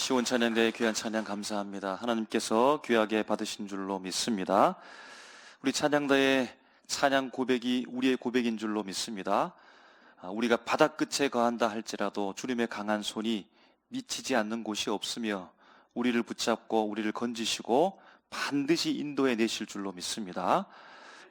시온 찬양대의 귀한 찬양 감사합니다. 하나님께서 귀하게 받으신 줄로 믿습니다. 우리 찬양대의 찬양 고백이 우리의 고백인 줄로 믿습니다. 우리가 바다 끝에 거한다 할지라도 주님의 강한 손이 미치지 않는 곳이 없으며 우리를 붙잡고 우리를 건지시고 반드시 인도해 내실 줄로 믿습니다.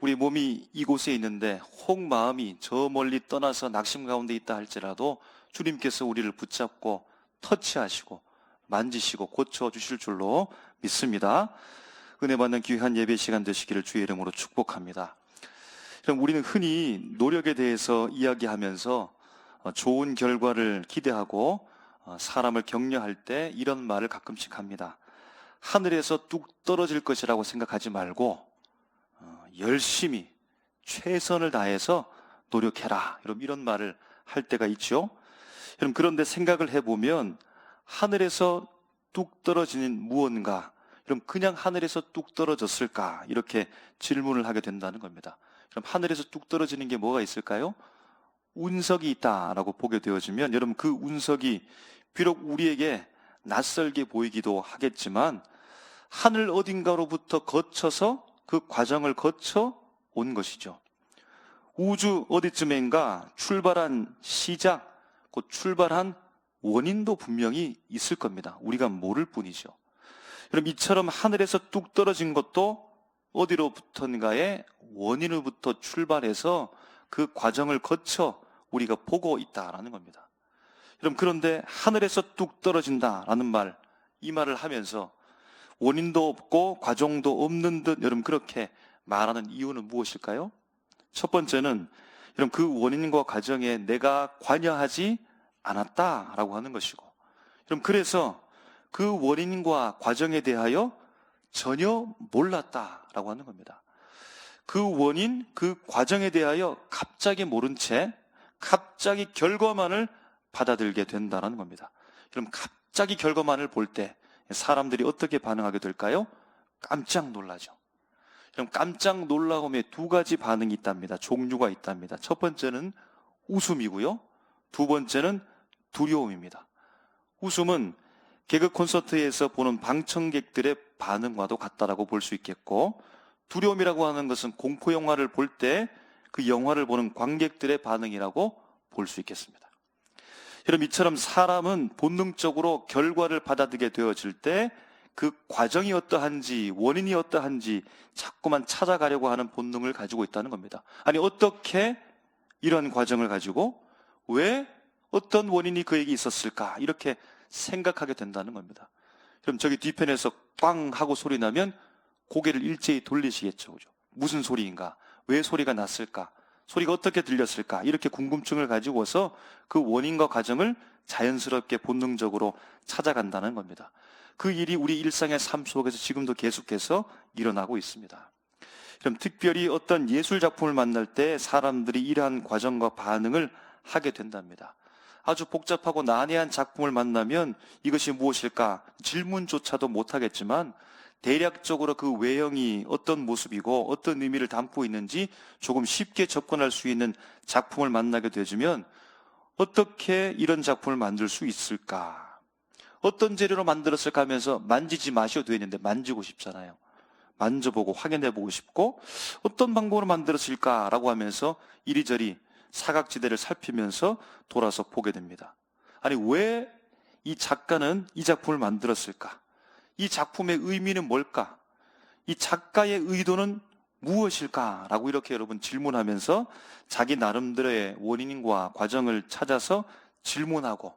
우리 몸이 이곳에 있는데 혹 마음이 저 멀리 떠나서 낙심 가운데 있다 할지라도 주님께서 우리를 붙잡고 터치하시고 만지시고 고쳐주실 줄로 믿습니다. 은혜 받는 귀한 예배 시간 되시기를 주의 이름으로 축복합니다. 그럼 우리는 흔히 노력에 대해서 이야기하면서 좋은 결과를 기대하고 사람을 격려할 때 이런 말을 가끔씩 합니다. 하늘에서 뚝 떨어질 것이라고 생각하지 말고 열심히 최선을 다해서 노력해라, 이런 말을 할 때가 있죠. 그런데 생각을 해보면 하늘에서 뚝 떨어지는 무언가, 그럼 그냥 하늘에서 뚝 떨어졌을까? 이렇게 질문을 하게 된다는 겁니다. 그럼 하늘에서 뚝 떨어지는 게 뭐가 있을까요? 운석이 있다라고 보게 되어지면 여러분, 그 운석이 비록 우리에게 낯설게 보이기도 하겠지만 하늘 어딘가로부터 거쳐서 그 과정을 거쳐 온 것이죠. 우주 어디쯤인가 출발한 시작, 곧 출발한 원인도 분명히 있을 겁니다. 우리가 모를 뿐이죠. 그럼 이처럼 하늘에서 뚝 떨어진 것도 어디로부터인가의 원인으로부터 출발해서 그 과정을 거쳐 우리가 보고 있다라는 겁니다. 그런데 하늘에서 뚝 떨어진다라는 말, 이 말을 하면서 원인도 없고 과정도 없는 듯 여러분 그렇게 말하는 이유는 무엇일까요? 첫 번째는 여러분 그 원인과 과정에 내가 관여하지 않았다라고 하는 것이고, 그럼 그래서 그 원인과 과정에 대하여 전혀 몰랐다라고 하는 겁니다. 그 원인, 그 과정에 대하여 갑자기 모른 채 갑자기 결과만을 받아들게 된다는 겁니다. 그럼 갑자기 결과만을 볼 때 사람들이 어떻게 반응하게 될까요? 깜짝 놀라죠. 그럼 깜짝 놀라움에 두 가지 반응이 있답니다. 종류가 있답니다. 첫 번째는 웃음이고요. 두 번째는 두려움입니다. 웃음은 개그 콘서트에서 보는 방청객들의 반응과도 같다라고 볼 수 있겠고, 두려움이라고 하는 것은 공포 영화를 볼 때 그 영화를 보는 관객들의 반응이라고 볼 수 있겠습니다. 여러분, 이처럼 사람은 본능적으로 결과를 받아들이게 되어질 때 그 과정이 어떠한지, 원인이 어떠한지 자꾸만 찾아가려고 하는 본능을 가지고 있다는 겁니다. 아니, 어떻게 이런 과정을 가지고 왜 어떤 원인이 그에게 있었을까? 이렇게 생각하게 된다는 겁니다. 그럼 저기 뒤편에서 꽝 하고 소리 나면 고개를 일제히 돌리시겠죠. 그죠? 무슨 소리인가? 왜 소리가 났을까? 소리가 어떻게 들렸을까? 이렇게 궁금증을 가지고서 그 원인과 과정을 자연스럽게 본능적으로 찾아간다는 겁니다. 그 일이 우리 일상의 삶 속에서 지금도 계속해서 일어나고 있습니다. 그럼 특별히 어떤 예술 작품을 만날 때 사람들이 이러한 과정과 반응을 하게 된답니다. 아주 복잡하고 난해한 작품을 만나면 이것이 무엇일까? 질문조차도 못하겠지만 대략적으로 그 외형이 어떤 모습이고 어떤 의미를 담고 있는지 조금 쉽게 접근할 수 있는 작품을 만나게 되면 어떻게 이런 작품을 만들 수 있을까? 어떤 재료로 만들었을까 하면서 만지지 마셔도 되는데 만지고 싶잖아요. 만져보고 확인해보고 싶고, 어떤 방법으로 만들었을까라고 하면서 이리저리 사각지대를 살피면서 돌아서 보게 됩니다. 아니, 왜 이 작가는 이 작품을 만들었을까? 이 작품의 의미는 뭘까? 이 작가의 의도는 무엇일까? 라고 이렇게 여러분 질문하면서 자기 나름대로의 원인과 과정을 찾아서 질문하고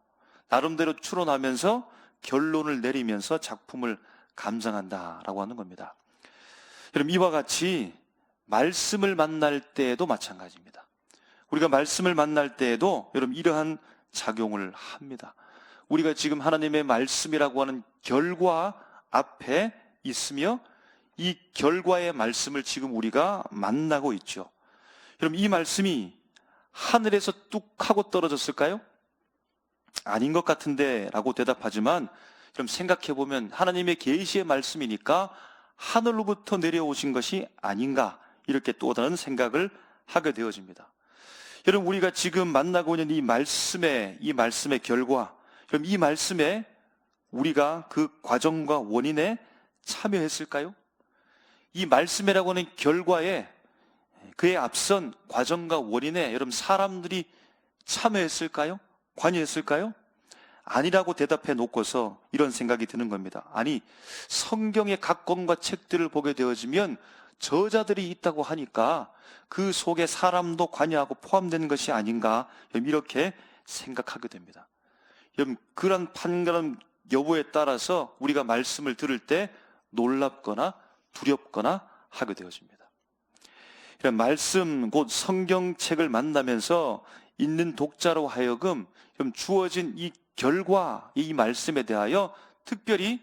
나름대로 추론하면서 결론을 내리면서 작품을 감상한다라고 하는 겁니다. 여러분, 이와 같이 말씀을 만날 때에도 마찬가지입니다. 우리가 말씀을 만날 때에도 여러분 이러한 작용을 합니다. 우리가 지금 하나님의 말씀이라고 하는 결과 앞에 있으며 이 결과의 말씀을 지금 우리가 만나고 있죠. 여러분, 이 말씀이 하늘에서 뚝 하고 떨어졌을까요? 아닌 것 같은데 라고 대답하지만, 그럼 생각해보면 하나님의 계시의 말씀이니까 하늘로부터 내려오신 것이 아닌가, 이렇게 또 다른 생각을 하게 되어집니다. 여러분, 우리가 지금 만나고 있는 이 말씀의 결과, 그럼 이 말씀에 우리가 그 과정과 원인에 참여했을까요? 이 말씀이라고 하는 결과에, 그에 앞선 과정과 원인에 여러분 사람들이 참여했을까요? 관여했을까요? 아니라고 대답해 놓고서 이런 생각이 드는 겁니다. 아니, 성경의 각 권과 책들을 보게 되어지면 저자들이 있다고 하니까 그 속에 사람도 관여하고 포함되는 것이 아닌가, 이렇게 생각하게 됩니다. 여러분, 그런 판가름 여부에 따라서 우리가 말씀을 들을 때 놀랍거나 두렵거나 하게 되어집니다. 이런 말씀, 곧 성경책을 만나면서 읽는 독자로 하여금 주어진 이 결과, 이 말씀에 대하여 특별히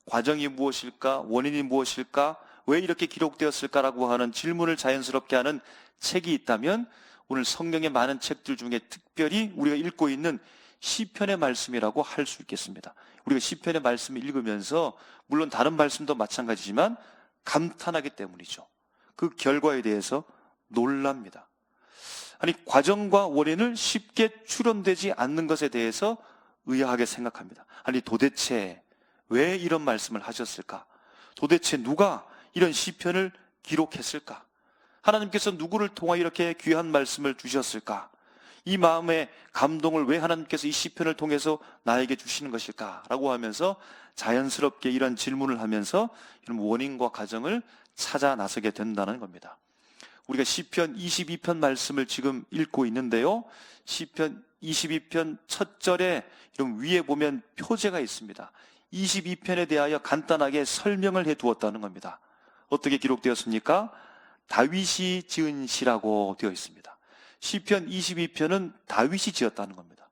과정이 무엇일까, 원인이 무엇일까, 왜 이렇게 기록되었을까라고 하는 질문을 자연스럽게 하는 책이 있다면 오늘 성경의 많은 책들 중에 특별히 우리가 읽고 있는 시편의 말씀이라고 할 수 있겠습니다. 우리가 시편의 말씀을 읽으면서 물론 다른 말씀도 마찬가지지만 감탄하기 때문이죠. 그 결과에 대해서 놀랍니다. 아니, 과정과 원인을 쉽게 추론되지 않는 것에 대해서 의아하게 생각합니다. 아니, 도대체 왜 이런 말씀을 하셨을까? 도대체 누가 이런 시편을 기록했을까? 하나님께서 누구를 통하여 이렇게 귀한 말씀을 주셨을까? 이 마음의 감동을 왜 하나님께서 이 시편을 통해서 나에게 주시는 것일까? 라고 하면서 자연스럽게 이런 질문을 하면서 이런 원인과 과정을 찾아 나서게 된다는 겁니다. 우리가 시편 22편 말씀을 지금 읽고 있는데요, 시편 22편 첫 절에 이런 위에 보면 표제가 있습니다. 22편에 대하여 간단하게 설명을 해 두었다는 겁니다. 어떻게 기록되었습니까? 다윗이 지은 시라고 되어 있습니다. 시편 22편은 다윗이 지었다는 겁니다.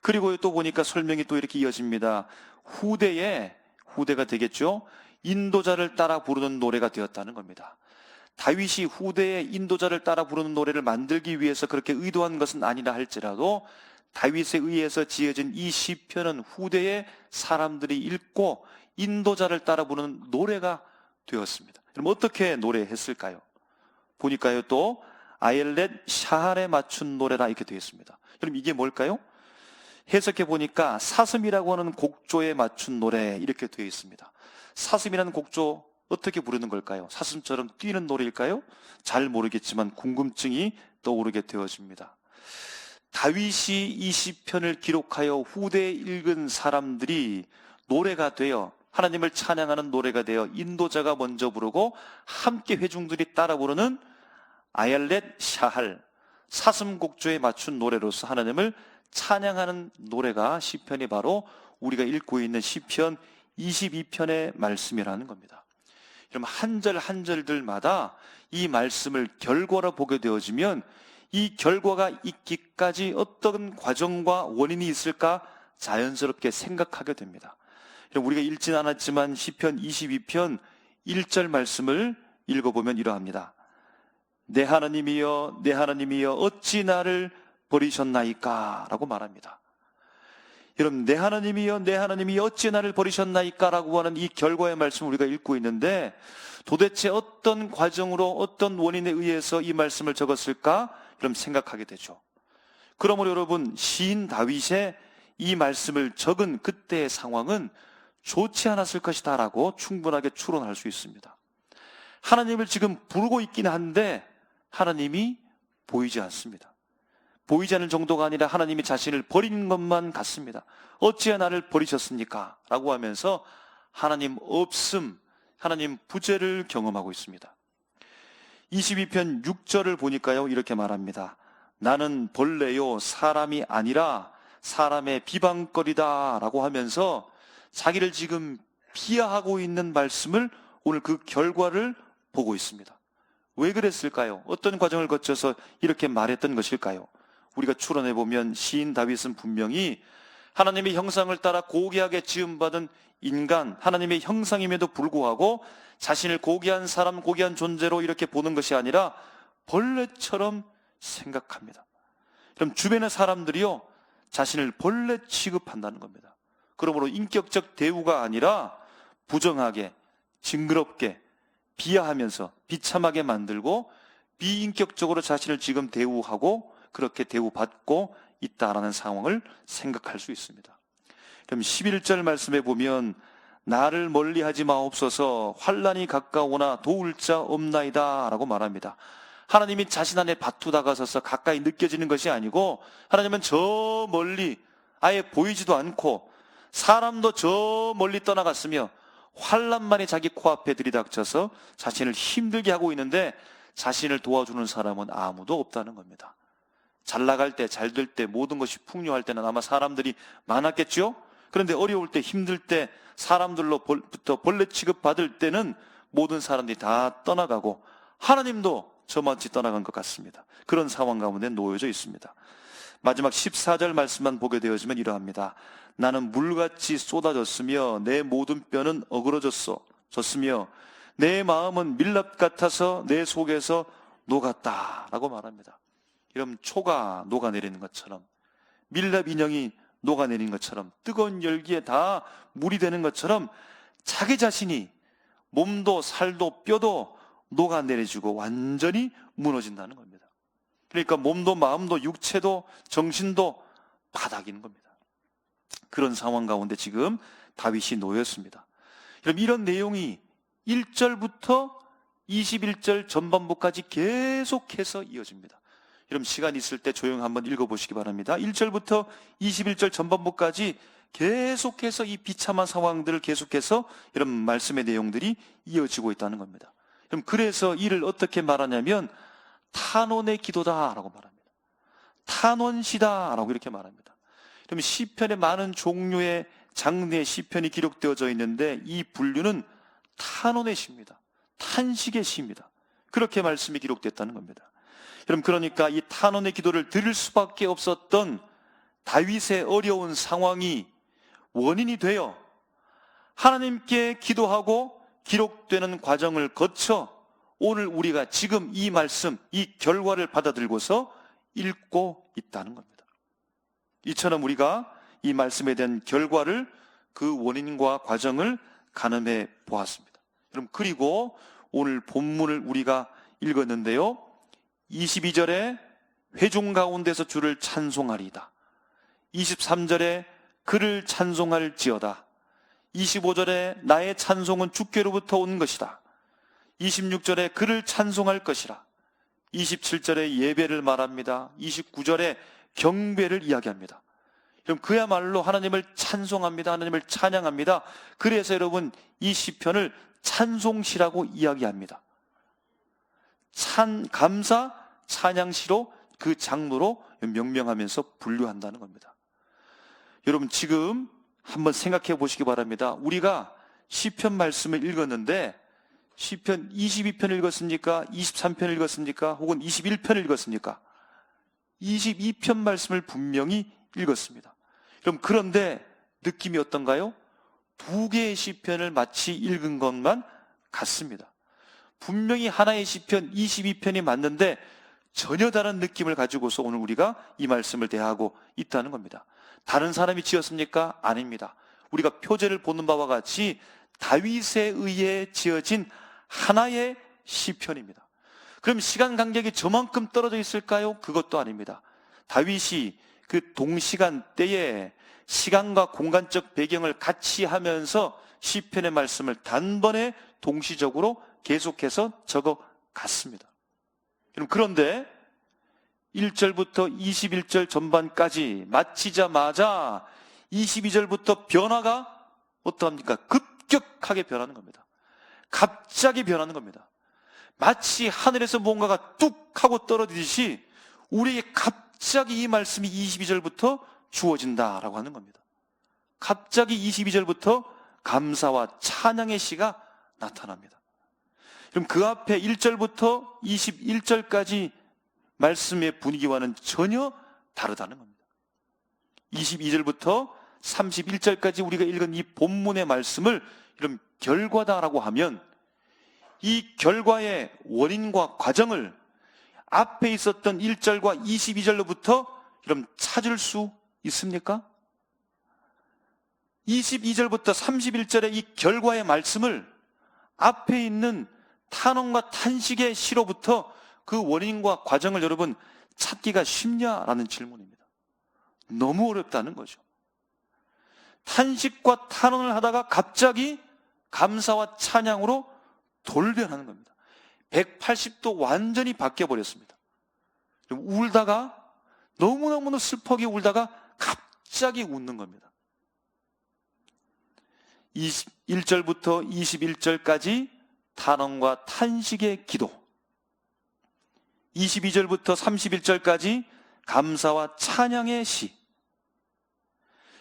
그리고 또 보니까 설명이 또 이렇게 이어집니다. 후대가 되겠죠? 인도자를 따라 부르는 노래가 되었다는 겁니다. 다윗이 후대의 인도자를 따라 부르는 노래를 만들기 위해서 그렇게 의도한 것은 아니라 할지라도 다윗에 의해서 지어진 이 시편은 후대의 사람들이 읽고 인도자를 따라 부르는 노래가 되었습니다. 그럼 어떻게 노래했을까요? 보니까요, 또 아엘렛 샤할에 맞춘 노래라 이렇게 되어 있습니다. 그럼 이게 뭘까요? 해석해 보니까 사슴이라고 하는 곡조에 맞춘 노래 이렇게 되어 있습니다. 사슴이라는 곡조 어떻게 부르는 걸까요? 사슴처럼 뛰는 노래일까요? 잘 모르겠지만 궁금증이 떠오르게 되어집니다. 다윗이 이 시편을 기록하여 후대에 읽은 사람들이 노래가 되어 하나님을 찬양하는 노래가 되어 인도자가 먼저 부르고 함께 회중들이 따라 부르는 아얄렛 샤할, 사슴곡조에 맞춘 노래로서 하나님을 찬양하는 노래가 시편이 바로 우리가 읽고 있는 시편 22편의 말씀이라는 겁니다. 여러분, 한 절 한 절들마다 이 말씀을 결과로 보게 되어지면 이 결과가 있기까지 어떤 과정과 원인이 있을까 자연스럽게 생각하게 됩니다. 우리가 읽진 않았지만 시편 22편 1절 말씀을 읽어보면 이러합니다. 내 하나님이여, 내 하나님이여, 어찌 나를 버리셨나이까? 라고 말합니다. 여러분, 내 하나님이여, 내 하나님이여, 어찌 나를 버리셨나이까? 라고 하는 이 결과의 말씀을 우리가 읽고 있는데 도대체 어떤 과정으로 어떤 원인에 의해서 이 말씀을 적었을까? 그럼 생각하게 되죠. 그러므로 여러분, 시인 다윗의 이 말씀을 적은 그때의 상황은 좋지 않았을 것이다 라고 충분하게 추론할 수 있습니다. 하나님을 지금 부르고 있긴 한데 하나님이 보이지 않습니다. 보이지 않을 정도가 아니라 하나님이 자신을 버리는 것만 같습니다. 어찌해 나를 버리셨습니까? 라고 하면서 하나님 없음, 하나님 부재를 경험하고 있습니다. 22편 6절을 보니까요, 이렇게 말합니다. 나는 벌레요 사람이 아니라 사람의 비방거리다 라고 하면서 자기를 지금 비하하고 있는 말씀을 오늘 그 결과를 보고 있습니다. 왜 그랬을까요? 어떤 과정을 거쳐서 이렇게 말했던 것일까요? 우리가 추론해보면 시인 다윗은 분명히 하나님의 형상을 따라 고귀하게 지음받은 인간, 하나님의 형상임에도 불구하고 자신을 고귀한 사람, 고귀한 존재로 이렇게 보는 것이 아니라 벌레처럼 생각합니다. 그럼 주변의 사람들이요, 자신을 벌레 취급한다는 겁니다. 그러므로 인격적 대우가 아니라 부정하게, 징그럽게, 비하하면서 비참하게 만들고 비인격적으로 자신을 지금 대우하고 그렇게 대우받고 있다라는 상황을 생각할 수 있습니다. 그럼 11절 말씀에 보면 나를 멀리하지 마옵소서 환난이 가까우나 도울 자 없나이다 라고 말합니다. 하나님이 자신 안에 바투 다가서서 가까이 느껴지는 것이 아니고 하나님은 저 멀리 아예 보이지도 않고 사람도 저 멀리 떠나갔으며 환난만이 자기 코앞에 들이닥쳐서 자신을 힘들게 하고 있는데 자신을 도와주는 사람은 아무도 없다는 겁니다. 잘 나갈 때, 잘 될 때, 모든 것이 풍요할 때는 아마 사람들이 많았겠죠? 그런데 어려울 때, 힘들 때, 사람들로부터 벌레 취급받을 때는 모든 사람들이 다 떠나가고 하나님도 저마치 떠나간 것 같습니다. 그런 상황 가운데 놓여져 있습니다. 마지막 14절 말씀만 보게 되어지면 이러합니다. 나는 물같이 쏟아졌으며 내 모든 뼈는 어그러졌으며 내 마음은 밀랍 같아서 내 속에서 녹았다 라고 말합니다. 이런 초가 녹아내리는 것처럼 밀랍 인형이 녹아내리는 것처럼 뜨거운 열기에 다 물이 되는 것처럼 자기 자신이 몸도 살도 뼈도 녹아내려지고 완전히 무너진다는 겁니다. 그러니까 몸도 마음도 육체도 정신도 바닥인 겁니다. 그런 상황 가운데 지금 다윗이 놓였습니다. 그럼 이런 내용이 1절부터 21절 전반부까지 계속해서 이어집니다. 여러분 시간 있을 때 조용히 한번 읽어보시기 바랍니다. 1절부터 21절 전반부까지 계속해서 이 비참한 상황들을 계속해서 이런 말씀의 내용들이 이어지고 있다는 겁니다. 그럼 그래서 이를 어떻게 말하냐면 탄원의 기도다라고 말합니다. 탄원시다라고 이렇게 말합니다. 그럼 시편에 많은 종류의 장르의 시편이 기록되어져 있는데 이 분류는 탄원의 시입니다. 탄식의 시입니다. 그렇게 말씀이 기록됐다는 겁니다. 여러분 그러니까 이 탄원의 기도를 들을 수밖에 없었던 다윗의 어려운 상황이 원인이 되어 하나님께 기도하고 기록되는 과정을 거쳐 오늘 우리가 지금 이 말씀, 이 결과를 받아들고서 읽고 있다는 겁니다. 이처럼 우리가 이 말씀에 대한 결과를 그 원인과 과정을 가늠해 보았습니다. 그럼 그리고 오늘 본문을 우리가 읽었는데요. 22절에 회중 가운데서 주를 찬송하리이다. 23절에 그를 찬송할지어다. 25절에 나의 찬송은 주께로부터 온 것이다. 26절에 그를 찬송할 것이라. 27절에 예배를 말합니다. 29절에 경배를 이야기합니다. 그럼 그야말로 하나님을 찬송합니다. 하나님을 찬양합니다. 그래서 여러분 이 시편을 찬송시라고 이야기합니다. 감사, 찬양시로 그 장르로 명명하면서 분류한다는 겁니다. 여러분 지금 한번 생각해 보시기 바랍니다. 우리가 시편 말씀을 읽었는데 시편 22편을 읽었습니까? 23편을 읽었습니까? 혹은 21편을 읽었습니까? 22편 말씀을 분명히 읽었습니다. 그럼 그런데 느낌이 어떤가요? 두 개의 시편을 마치 읽은 것만 같습니다. 분명히 하나의 시편 22편이 맞는데 전혀 다른 느낌을 가지고서 오늘 우리가 이 말씀을 대하고 있다는 겁니다. 다른 사람이 지었습니까? 아닙니다. 우리가 표제를 보는 바와 같이 다윗에 의해 지어진 하나의 시편입니다. 그럼 시간 간격이 저만큼 떨어져 있을까요? 그것도 아닙니다. 다윗이 그 동시간대에 시간과 공간적 배경을 같이 하면서 시편의 말씀을 단번에 동시적으로 계속해서 적어갔습니다. 그런데 1절부터 21절 전반까지 마치자마자 22절부터 변화가 어떠합니까? 급격하게 변하는 겁니다. 갑자기 변하는 겁니다. 마치 하늘에서 뭔가가 뚝 하고 떨어지듯이 우리에게 갑자기 이 말씀이 22절부터 주어진다라고 하는 겁니다. 갑자기 22절부터 감사와 찬양의 시가 나타납니다. 그럼 그 앞에 1절부터 21절까지 말씀의 분위기와는 전혀 다르다는 겁니다. 22절부터 31절까지 우리가 읽은 이 본문의 말씀을 이런 결과다라고 하면 이 결과의 원인과 과정을 앞에 있었던 1절과 22절로부터 그럼 찾을 수 있습니까? 22절부터 31절의 이 결과의 말씀을 앞에 있는 탄원과 탄식의 시로부터 그 원인과 과정을 여러분 찾기가 쉽냐라는 질문입니다. 너무 어렵다는 거죠. 탄식과 탄원을 하다가 갑자기 감사와 찬양으로 돌변하는 겁니다. 180도 완전히 바뀌어 버렸습니다. 울다가 너무너무 슬프게 울다가 갑자기 웃는 겁니다. 21절부터 21절까지 탄원과 탄식의 기도, 22절부터 31절까지 감사와 찬양의 시.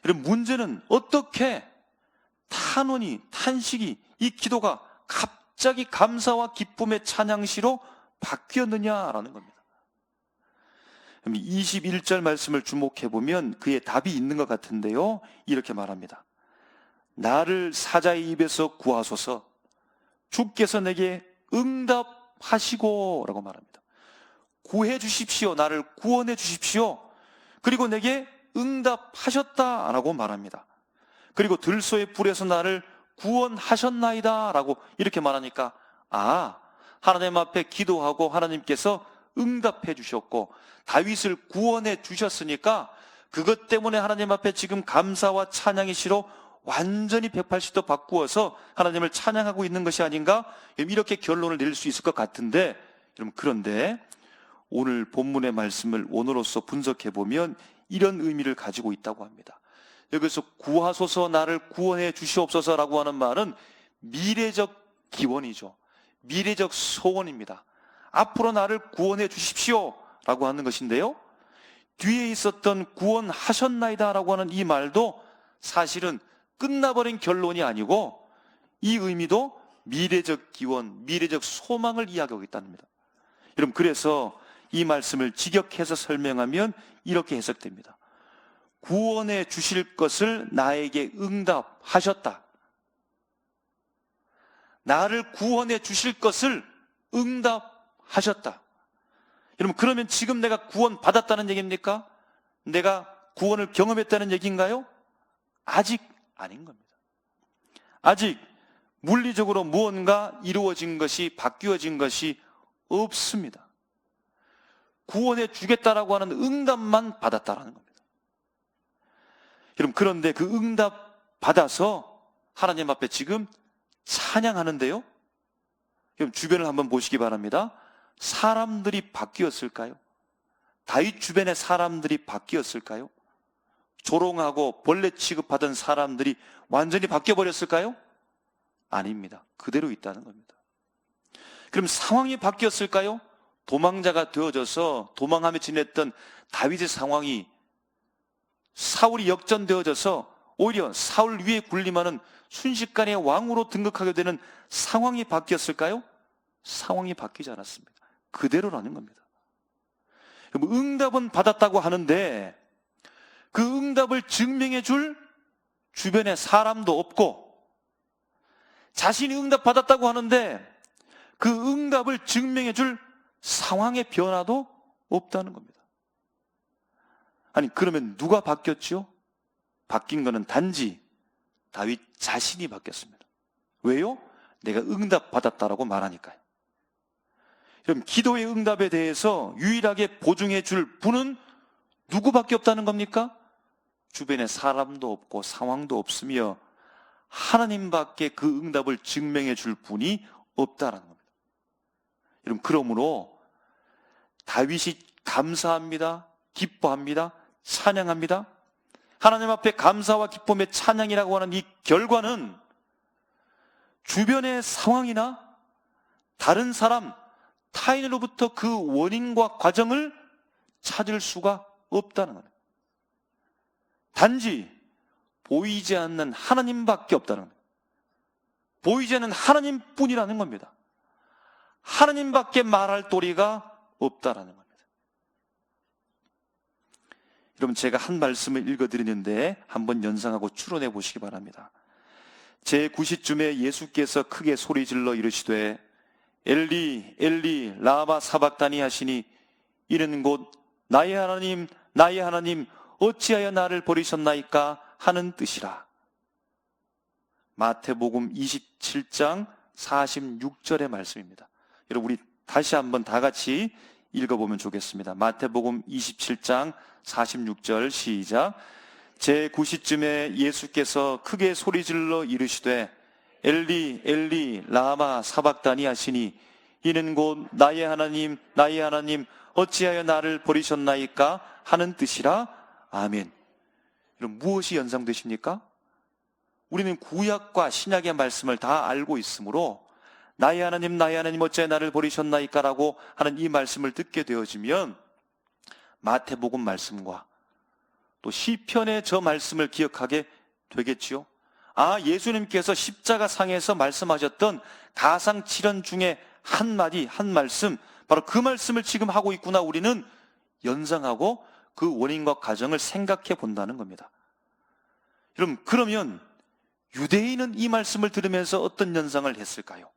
이런 문제는 어떻게 탄원이, 탄식이, 이 기도가 갑자기 감사와 기쁨의 찬양시로 바뀌었느냐라는 겁니다. 21절 말씀을 주목해 보면 그의 답이 있는 것 같은데요, 이렇게 말합니다. 나를 사자의 입에서 구하소서, 주께서 내게 응답하시고 라고 말합니다. 구해 주십시오, 나를 구원해 주십시오, 그리고 내게 응답하셨다라고 말합니다. 그리고 들소의 불에서 나를 구원하셨나이다 라고 이렇게 말하니까, 하나님 앞에 기도하고 하나님께서 응답해 주셨고 다윗을 구원해 주셨으니까 그것 때문에 하나님 앞에 지금 감사와 찬양의 시로 완전히 180도 바꾸어서 하나님을 찬양하고 있는 것이 아닌가, 이렇게 결론을 내릴 수 있을 것 같은데, 그런데 오늘 본문의 말씀을 원어로서 분석해 보면 이런 의미를 가지고 있다고 합니다. 여기서 구하소서 나를 구원해 주시옵소서라고 하는 말은 미래적 기원이죠. 미래적 소원입니다. 앞으로 나를 구원해 주십시오 라고 하는 것인데요, 뒤에 있었던 구원하셨나이다 라고 하는 이 말도 사실은 끝나버린 결론이 아니고 이 의미도 미래적 기원, 미래적 소망을 이야기하고 있다는 겁니다. 여러분, 그래서 이 말씀을 직역해서 설명하면 이렇게 해석됩니다. 구원해 주실 것을 나에게 응답하셨다. 나를 구원해 주실 것을 응답하셨다. 여러분, 그러면 지금 내가 구원 받았다는 얘기입니까? 내가 구원을 경험했다는 얘기인가요? 아직 아닌 겁니다. 아직 물리적으로 무언가 이루어진 것이, 바뀌어진 것이 없습니다. 구원해 주겠다라고 하는 응답만 받았다라는 겁니다. 여러분, 그런데 그 응답 받아서 하나님 앞에 지금 찬양하는데요, 여러분 주변을 한번 보시기 바랍니다. 사람들이 바뀌었을까요? 다윗 주변의 사람들이 바뀌었을까요? 조롱하고 벌레 취급하던 사람들이 완전히 바뀌어버렸을까요? 아닙니다. 그대로 있다는 겁니다. 그럼 상황이 바뀌었을까요? 도망자가 되어져서 도망하며 지냈던 다윗의 상황이 사울이 역전되어져서 오히려 사울 위에 군림하는 순식간에 왕으로 등극하게 되는 상황이 바뀌었을까요? 상황이 바뀌지 않았습니다. 그대로라는 겁니다. 응답은 받았다고 하는데 그 응답을 증명해 줄 주변에 사람도 없고, 자신이 응답 받았다고 하는데 그 응답을 증명해 줄 상황의 변화도 없다는 겁니다. 아니, 그러면 누가 바뀌었죠? 바뀐 것은 단지 다윗 자신이 바뀌었습니다. 왜요? 내가 응답 받았다라고 말하니까요. 그럼 기도의 응답에 대해서 유일하게 보증해 줄 분은 누구밖에 없다는 겁니까? 주변에 사람도 없고 상황도 없으며 하나님밖에 그 응답을 증명해 줄 분이 없다는 겁니다. 여러분, 그러므로 다윗이 감사합니다, 기뻐합니다, 찬양합니다. 하나님 앞에 감사와 기쁨의 찬양이라고 하는 이 결과는 주변의 상황이나 다른 사람, 타인으로부터 그 원인과 과정을 찾을 수가 없다는 겁니다. 단지 보이지 않는 하나님밖에 없다는 겁니다. 보이지 않는 하나님뿐이라는 겁니다. 하나님밖에 말할 도리가 없다라는 겁니다. 여러분, 제가 한 말씀을 읽어드리는데 한번 연상하고 추론해 보시기 바랍니다. 제9시쯤에 예수께서 크게 소리질러 이르시되 엘리 엘리 라마 사박다니 하시니, 이는 곧 나의 하나님 나의 하나님 어찌하여 나를 버리셨나이까 하는 뜻이라. 마태복음 27장 46절의 말씀입니다. 여러분, 우리 다시 한번 다 같이 읽어보면 좋겠습니다. 마태복음 27장 46절 시작. 제9시쯤에 예수께서 크게 소리질러 이르시되 엘리 엘리 라마 사박다니 하시니 이는 곧 나의 하나님 나의 하나님 어찌하여 나를 버리셨나이까 하는 뜻이라. 아멘. 여러분, 무엇이 연상되십니까? 우리는 구약과 신약의 말씀을 다 알고 있으므로 나의 하나님 나의 하나님 어찌하여 나를 버리셨나이까 라고 하는 이 말씀을 듣게 되어지면 마태복음 말씀과 또 시편의 저 말씀을 기억하게 되겠지요. 아, 예수님께서 십자가 상에서 말씀하셨던 가상 7연 중에 한 마디 한 말씀, 바로 그 말씀을 지금 하고 있구나. 우리는 연상하고 그 원인과 과정을 생각해 본다는 겁니다. 여러분, 그러면 유대인은 이 말씀을 들으면서 어떤 연상을 했을까요?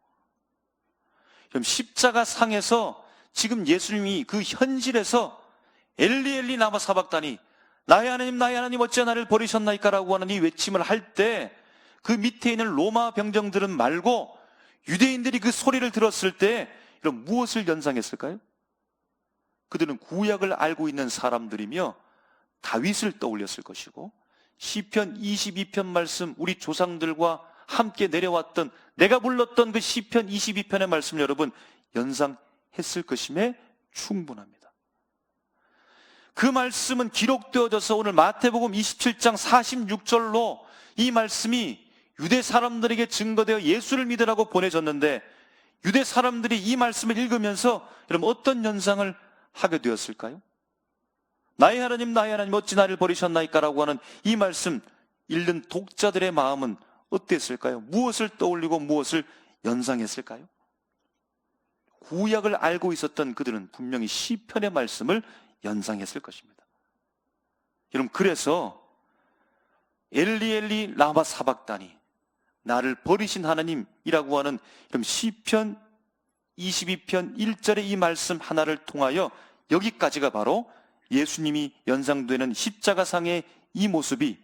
그럼 십자가 상에서 지금 예수님이 그 현실에서 엘리 엘리 라마 사박다니 나의 하나님 어찌하여 나를 버리셨나이까 라고 하는 이 외침을 할 때 그 밑에 있는 로마 병정들은 말고 유대인들이 그 소리를 들었을 때 이런 무엇을 연상했을까요? 그들은 구약을 알고 있는 사람들이며 다윗을 떠올렸을 것이고 시편 22편 말씀, 우리 조상들과 함께 내려왔던, 내가 불렀던 그 시편 22편의 말씀 여러분 연상했을 것임에 충분합니다. 그 말씀은 기록되어져서 오늘 마태복음 27장 46절로 이 말씀이 유대 사람들에게 증거되어 예수를 믿으라고 보내졌는데, 유대 사람들이 이 말씀을 읽으면서 여러분 어떤 연상을 하게 되었을까요? 나의 하나님 어찌 나를 버리셨나이까 라고 하는 이 말씀 읽는 독자들의 마음은 어땠을까요? 무엇을 떠올리고 무엇을 연상했을까요? 구약을 알고 있었던 그들은 분명히 시편의 말씀을 연상했을 것입니다. 여러분, 그래서 엘리 엘리 라마 사박다니 나를 버리신 하나님이라고 하는 시편 22편 1절의 이 말씀 하나를 통하여 여기까지가 바로 예수님이 연상되는 십자가상의 이 모습이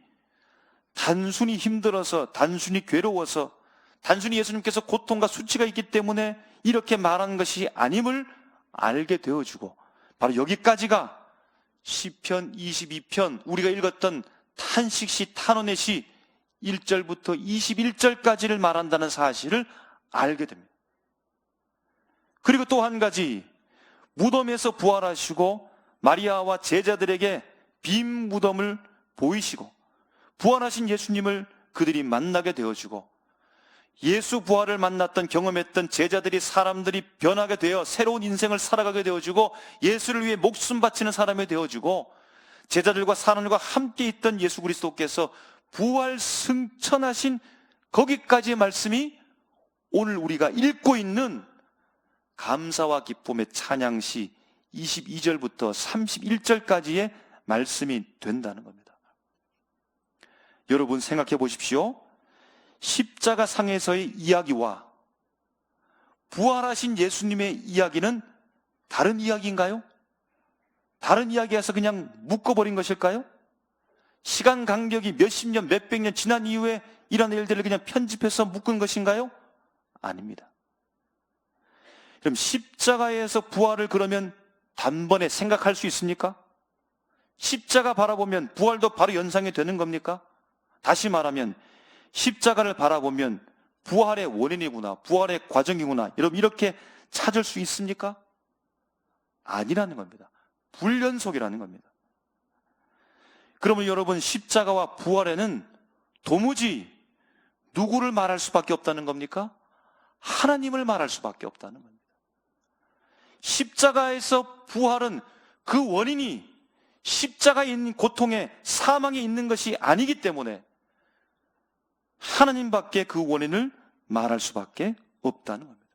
단순히 힘들어서, 단순히 괴로워서, 단순히 예수님께서 고통과 수치가 있기 때문에 이렇게 말하는 것이 아님을 알게 되어주고, 바로 여기까지가 시편 22편 우리가 읽었던 탄식시 탄원의 시 1절부터 21절까지를 말한다는 사실을 알게 됩니다. 그리고 또 한 가지, 무덤에서 부활하시고 마리아와 제자들에게 빈 무덤을 보이시고 부활하신 예수님을 그들이 만나게 되어주고, 예수 부활을 만났던 경험했던 제자들이 사람들이 변하게 되어 새로운 인생을 살아가게 되어주고 예수를 위해 목숨 바치는 사람이 되어주고, 제자들과 사람들과 함께 있던 예수 그리스도께서 부활 승천하신 거기까지의 말씀이 오늘 우리가 읽고 있는 감사와 기쁨의 찬양시 22절부터 31절까지의 말씀이 된다는 겁니다. 여러분 생각해 보십시오. 십자가 상에서의 이야기와 부활하신 예수님의 이야기는 다른 이야기인가요? 다른 이야기에서 그냥 묶어버린 것일까요? 시간 간격이 몇십 년, 몇백 년 지난 이후에 이런 일들을 그냥 편집해서 묶은 것인가요? 아닙니다. 그럼 십자가에서 부활을 그러면 단번에 생각할 수 있습니까? 십자가 바라보면 부활도 바로 연상이 되는 겁니까? 다시 말하면 십자가를 바라보면 부활의 원인이구나, 부활의 과정이구나, 여러분 이렇게 찾을 수 있습니까? 아니라는 겁니다. 불연속이라는 겁니다. 그러면 여러분 십자가와 부활에는 도무지 누구를 말할 수밖에 없다는 겁니까? 하나님을 말할 수밖에 없다는 겁니다. 십자가에서 부활은 그 원인이 십자가에 있는 고통에, 사망에 있는 것이 아니기 때문에 하나님밖에 그 원인을 말할 수밖에 없다는 겁니다.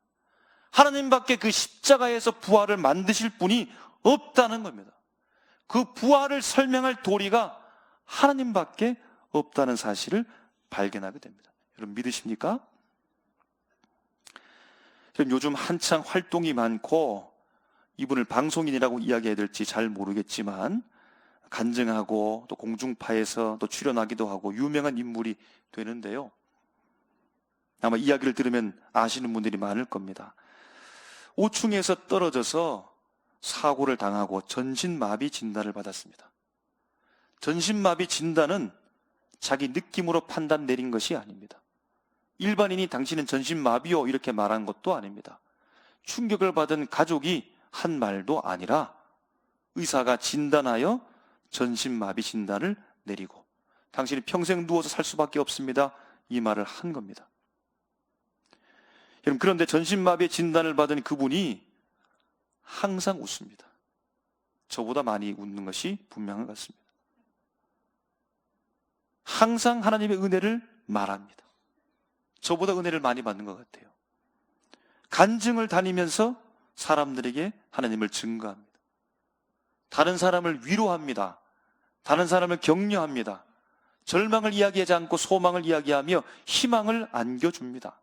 하나님밖에 그 십자가에서 부활을 만드실 분이 없다는 겁니다. 그 부활을 설명할 도리가 하나님밖에 없다는 사실을 발견하게 됩니다. 여러분 믿으십니까? 요즘 한창 활동이 많고 이분을 방송인이라고 이야기해야 될지 잘 모르겠지만 간증하고 또 공중파에서 또 출연하기도 하고 유명한 인물이 되는데요. 아마 이야기를 들으면 아시는 분들이 많을 겁니다. 5층에서 떨어져서 사고를 당하고 전신마비 진단을 받았습니다. 전신마비 진단은 자기 느낌으로 판단 내린 것이 아닙니다. 일반인이 당신은 전신마비요 이렇게 말한 것도 아닙니다. 충격을 받은 가족이 한 말도 아니라 의사가 진단하여 전신마비 진단을 내리고 당신이 평생 누워서 살 수밖에 없습니다. 이 말을 한 겁니다. 여러분, 그런데 전신마비의 진단을 받은 그분이 항상 웃습니다. 저보다 많이 웃는 것이 분명한 것 같습니다. 항상 하나님의 은혜를 말합니다. 저보다 은혜를 많이 받는 것 같아요. 간증을 다니면서 사람들에게 하나님을 증거합니다. 다른 사람을 위로합니다. 다른 사람을 격려합니다. 절망을 이야기하지 않고 소망을 이야기하며 희망을 안겨줍니다.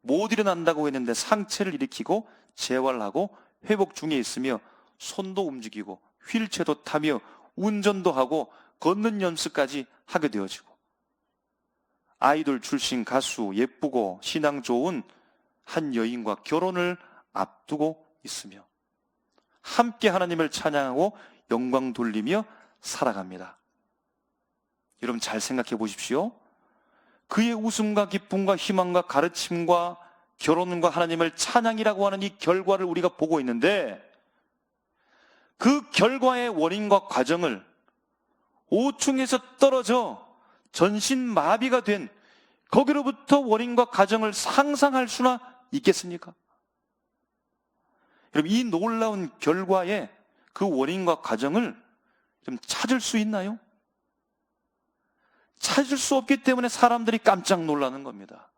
못 일어난다고 했는데 상체를 일으키고 재활하고 회복 중에 있으며 손도 움직이고 휠체어도 타며 운전도 하고 걷는 연습까지 하게 되어지고 아이돌 출신 가수, 예쁘고 신앙 좋은 한 여인과 결혼을 앞두고 있으며 함께 하나님을 찬양하고 영광 돌리며 살아갑니다. 여러분, 잘 생각해 보십시오. 그의 웃음과 기쁨과 희망과 가르침과 결혼과 하나님을 찬양이라고 하는 이 결과를 우리가 보고 있는데, 그 결과의 원인과 과정을 5층에서 떨어져 전신마비가 된 거기로부터 원인과 과정을 상상할 수나 있겠습니까? 여러분, 이 놀라운 결과의 그 원인과 과정을 좀 찾을 수 있나요? 찾을 수 없기 때문에 사람들이 깜짝 놀라는 겁니다.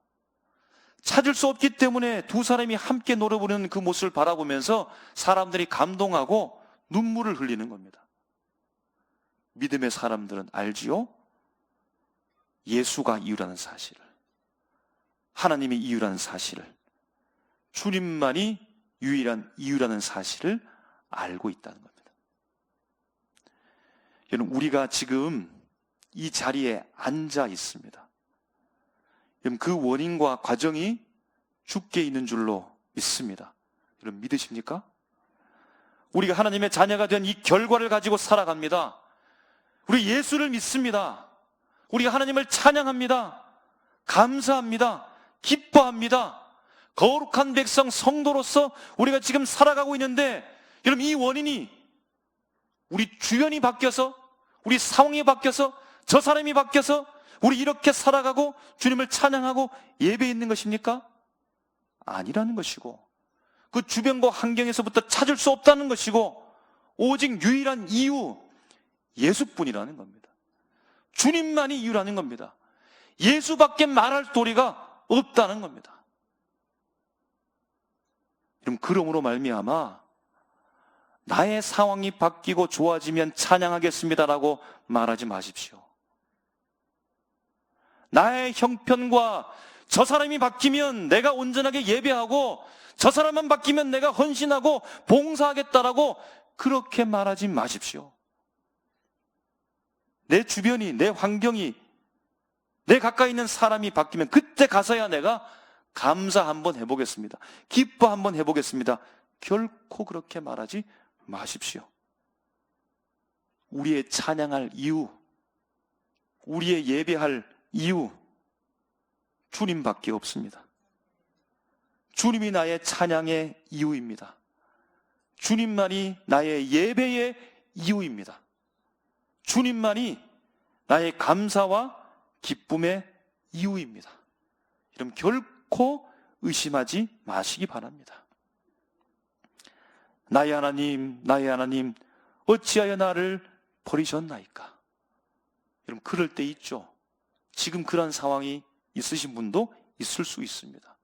찾을 수 없기 때문에 두 사람이 함께 노래 부르는 그 모습을 바라보면서 사람들이 감동하고 눈물을 흘리는 겁니다. 믿음의 사람들은 알지요? 예수가 이유라는 사실을, 하나님이 이유라는 사실을, 주님만이 유일한 이유라는 사실을 알고 있다는 겁니다. 여러분, 우리가 지금 이 자리에 앉아 있습니다. 여러분, 그 원인과 과정이 주께 있는 줄로 믿습니다. 여러분, 믿으십니까? 우리가 하나님의 자녀가 된 이 결과를 가지고 살아갑니다. 우리 예수를 믿습니다. 우리가 하나님을 찬양합니다. 감사합니다. 기뻐합니다. 거룩한 백성 성도로서 우리가 지금 살아가고 있는데, 여러분, 이 원인이 우리 주변이 바뀌어서, 우리 상황이 바뀌어서, 저 사람이 바뀌어서 우리 이렇게 살아가고 주님을 찬양하고 예배에 있는 것입니까? 아니라는 것이고, 그 주변과 환경에서부터 찾을 수 없다는 것이고, 오직 유일한 이유, 예수뿐이라는 겁니다. 주님만이 이유라는 겁니다. 예수밖에 말할 도리가 없다는 겁니다. 여러분, 그러므로 말미암아 나의 상황이 바뀌고 좋아지면 찬양하겠습니다라고 말하지 마십시오. 나의 형편과 저 사람이 바뀌면 내가 온전하게 예배하고 저 사람만 바뀌면 내가 헌신하고 봉사하겠다라고 그렇게 말하지 마십시오. 내 주변이, 내 환경이, 내 가까이 있는 사람이 바뀌면 그때 가서야 내가 감사 한번 해보겠습니다. 기뻐 한번 해보겠습니다. 결코 그렇게 말하지 마십시오. 우리의 찬양할 이유, 우리의 예배할 이유, 주님밖에 없습니다. 주님이 나의 찬양의 이유입니다. 주님만이 나의 예배의 이유입니다. 주님만이 나의 감사와 기쁨의 이유입니다. 여러분, 결코 의심하지 마시기 바랍니다. 나의 하나님, 나의 하나님, 어찌하여 나를 버리셨나이까? 여러분, 그럴 때 있죠. 지금 그런 상황이 있으신 분도 있을 수 있습니다.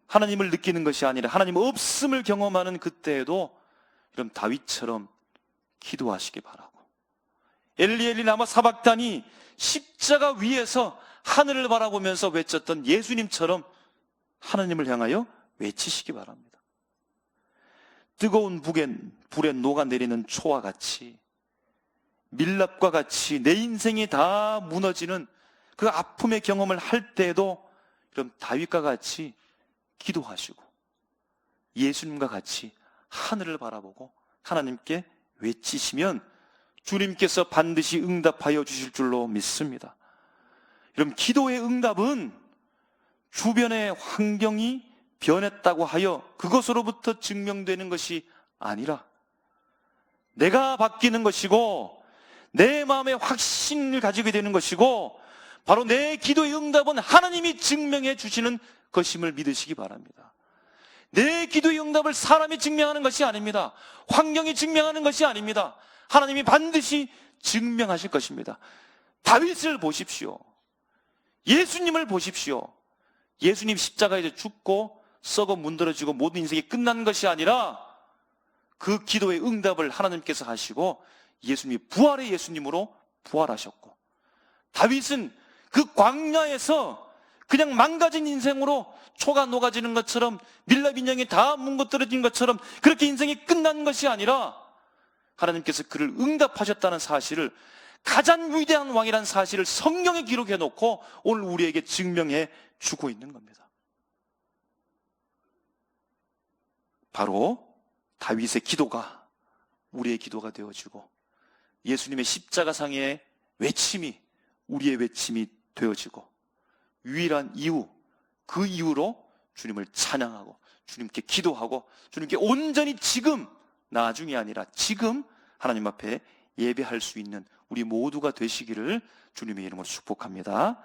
하나님을 느끼는 것이 아니라 하나님 없음을 경험하는 그때에도 이런 다윗처럼 기도하시기 바라고, 엘리 엘리 라마 사박단이 십자가 위에서 하늘을 바라보면서 외쳤던 예수님처럼 하나님을 향하여 외치시기 바랍니다. 뜨거운 불에 녹아내리는 초와 같이, 밀랍과 같이 내 인생이 다 무너지는 그 아픔의 경험을 할 때에도 이런 다윗과 같이 기도하시고 예수님과 같이 하늘을 바라보고 하나님께 외치시면 주님께서 반드시 응답하여 주실 줄로 믿습니다. 여러분, 기도의 응답은 주변의 환경이 변했다고 하여 그것으로부터 증명되는 것이 아니라 내가 바뀌는 것이고 내 마음에 확신을 가지게 되는 것이고 바로 내 기도의 응답은 하나님이 증명해 주시는 것임을 믿으시기 바랍니다. 내 기도의 응답을 사람이 증명하는 것이 아닙니다. 환경이 증명하는 것이 아닙니다. 하나님이 반드시 증명하실 것입니다. 다윗을 보십시오. 예수님을 보십시오. 예수님 십자가에 죽고 썩어 문드러지고 모든 인생이 끝난 것이 아니라 그 기도의 응답을 하나님께서 하시고 예수님이 부활의 예수님으로 부활하셨고, 다윗은 그 광야에서 그냥 망가진 인생으로 초가 녹아지는 것처럼 밀랍 인형이 다 뭉거떨어진 것처럼 그렇게 인생이 끝난 것이 아니라 하나님께서 그를 응답하셨다는 사실을, 가장 위대한 왕이라는 사실을 성경에 기록해 놓고 오늘 우리에게 증명해 주고 있는 겁니다. 바로 다윗의 기도가 우리의 기도가 되어지고 예수님의 십자가상의 외침이 우리의 외침이 되어지고 유일한 이유, 그 이유로 주님을 찬양하고 주님께 기도하고 주님께 온전히 지금, 나중이 아니라 지금 하나님 앞에 예배할 수 있는 우리 모두가 되시기를 주님의 이름으로 축복합니다.